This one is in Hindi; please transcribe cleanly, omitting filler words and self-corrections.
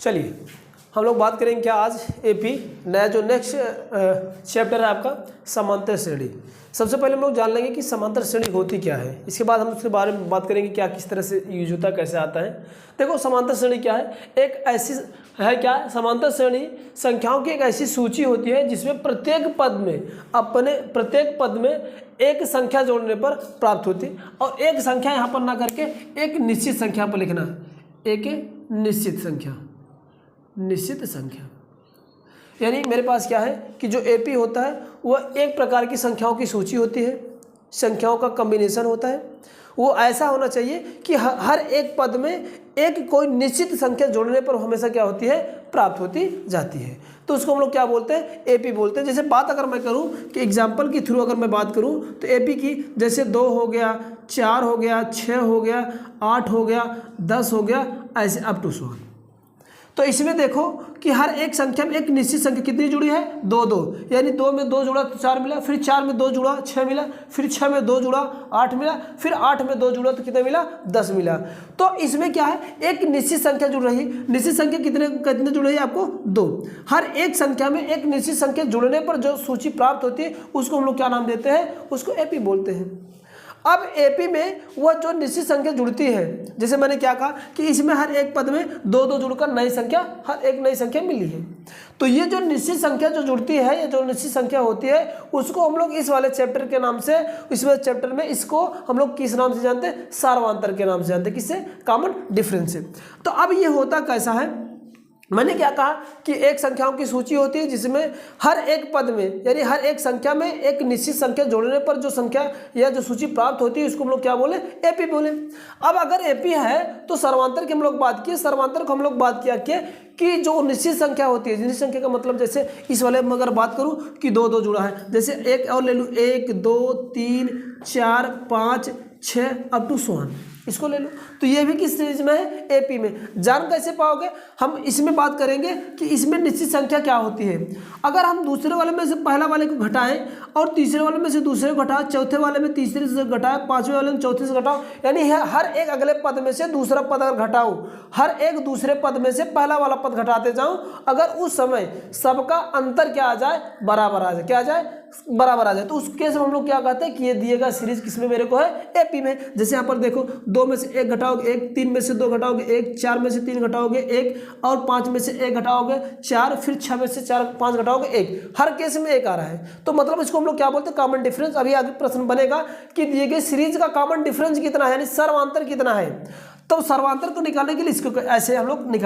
चलिए हम लोग बात करेंगे क्या आज एपी नया जो नेक्स्ट चैप्टर है आपका समांतर श्रेणी। सबसे पहले हम लोग जान लेंगे कि समांतर श्रेणी होती क्या है, इसके बाद हम उसके बारे में बात करेंगे क्या किस तरह से यूज होता है, कैसे आता है। देखो समांतर श्रेणी क्या है, एक ऐसी है क्या समांतर श्रेणी संख्याओं की एक ऐसी सूची होती है जिसमें प्रत्येक पद में एक संख्या जोड़ने पर प्राप्त होती है। और एक संख्या यहाँ पर ना करके एक निश्चित संख्या पर लिखना है, एक निश्चित संख्या यानी मेरे पास क्या है कि जो एपी होता है वह एक प्रकार की संख्याओं की सूची होती है, संख्याओं का कॉम्बिनेशन होता है। वो ऐसा होना चाहिए कि हर एक पद में एक कोई निश्चित संख्या जोड़ने पर हमेशा क्या होती है, प्राप्त होती जाती है। तो उसको हम लोग क्या बोलते हैं, एपी बोलते हैं। जैसे बात अगर मैं करूं कि एग्जाम्पल के थ्रू अगर मैं बात करूं तो एपी की जैसे 2 हो गया, 4 हो गया, 6 हो गया, 8 हो गया, 10 हो गया, ऐसे अप टू 100। तो इसमें देखो कि हर एक संख्या में एक निश्चित संख्या कितनी जुड़ी है, 2 यानी 2 में 2 जुड़ा तो 4 मिला, फिर 4 में 2 जुड़ा 6 मिला, फिर 6 में 2 जुड़ा 8 मिला, फिर 8 में 2 जुड़ा तो कितना मिला, 10 मिला। तो इसमें क्या है, एक निश्चित संख्या जुड़ रही है। निश्चित संख्या कितने जुड़ रही है आपको, 2। हर एक संख्या में एक निश्चित संख्या जुड़ने पर जो सूची प्राप्त होती है उसको हम लोग क्या नाम देते हैं, उसको एपी बोलते हैं। अब एपी में वह जो निश्चित संख्या जुड़ती है, जैसे मैंने क्या कहा कि इसमें हर एक पद में 2 जुड़कर नई संख्या, हर एक नई संख्या मिली है। तो ये जो निश्चित संख्या जो जुड़ती है, ये जो निश्चित संख्या होती है उसको हम लोग इस वाले चैप्टर के नाम से, इस वाले चैप्टर में इसको हम लोग किस नाम से जानते हैं, सार्वंतर के नाम से जानते हैं। किससे, कॉमन डिफरेंस से। तो अब ये होता कैसा है, मैंने क्या कहा कि एक संख्याओं की सूची होती है जिसमें हर एक पद में यानी हर एक संख्या में एक निश्चित संख्या जोड़ने पर जो संख्या या जो सूची प्राप्त होती है उसको हम लोग क्या बोले, एपी बोले। अब अगर एपी है तो सर्वांतर की हम लोग बात किए, सर्वांतर को हम लोग बात किया कि जो निश्चित संख्या होती है, निश्चित संख्या का मतलब जैसे इस वाले में अगर बात करूं कि 2 जुड़ा है, जैसे एक और ले लूँ, 1 2 3 4 5 6 अप टू 100 इसको ले लो। तो ये भी किस चीज में है, एपी में। जान कैसे पाओगे, हम इसमें बात करेंगे कि इसमें निश्चित संख्या क्या होती है। अगर हम दूसरे वाले में से पहला वाले को घटाएं और तीसरे वाले में से दूसरे को घटाएं, चौथे वाले में तीसरे से घटाएं, पांचवें वाले में चौथे से घटाओ, यानी हर एक अगले पद में से दूसरा पद अगर घटाओ, हर एक दूसरे पद में से पहला वाला पद घटाते जाऊं, अगर उस समय सबका अंतर क्या आ जाए, बराबर आ जाए, क्या आ जाए, बराबर आ जाए, तो उस केस में हम लोग क्या कहते हैं कि ये दिएगा सीरीज किसमें मेरे को है, एपी में। जैसे यहाँ पर देखो 2 में से 1 घटाओगे 1, 3 में से 2 घटाओगे 1, 4 में से 3 घटाओगे 1 और 5 में से 1 घटाओगे 4, फिर 6 में से 5 घटाओगे 1, हर केस में 1 आ रहा है। तो मतलब इसको हम लोग क्या बोलते हैं, कॉमन डिफरेंस। अभी आगे प्रश्न बनेगा कि दिए गए सीरीज का कॉमन डिफरेंस कितना है, यानी सर्वांतर कितना है। तो सर्वांतर को निकालने के लिए इसको ऐसे हम लोग निकाल